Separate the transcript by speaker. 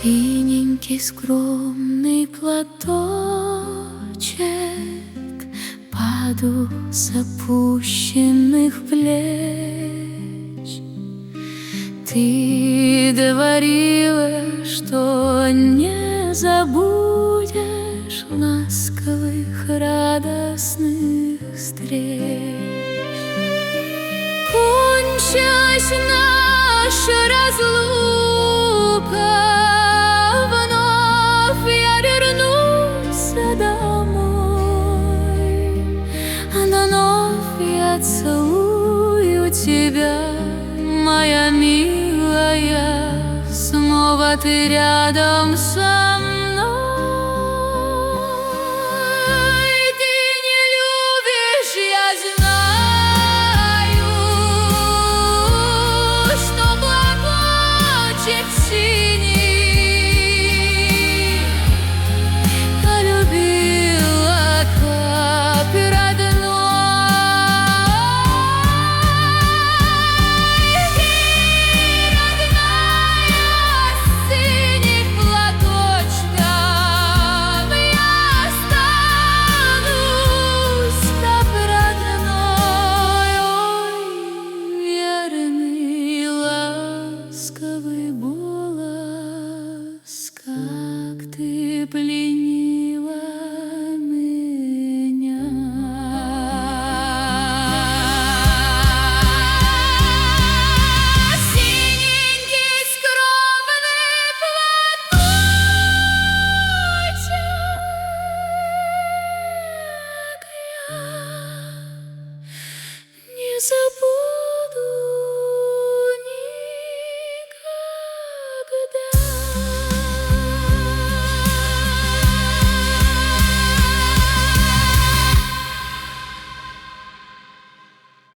Speaker 1: Синенький скромный платочек, паду с опущенных плеч. Ты говорила, что не забудешь ласковых радостных встреч. Кончилась наша разлука, вновь я вернусь домой, вновь я целую тебя, моя милая, снова ты рядом со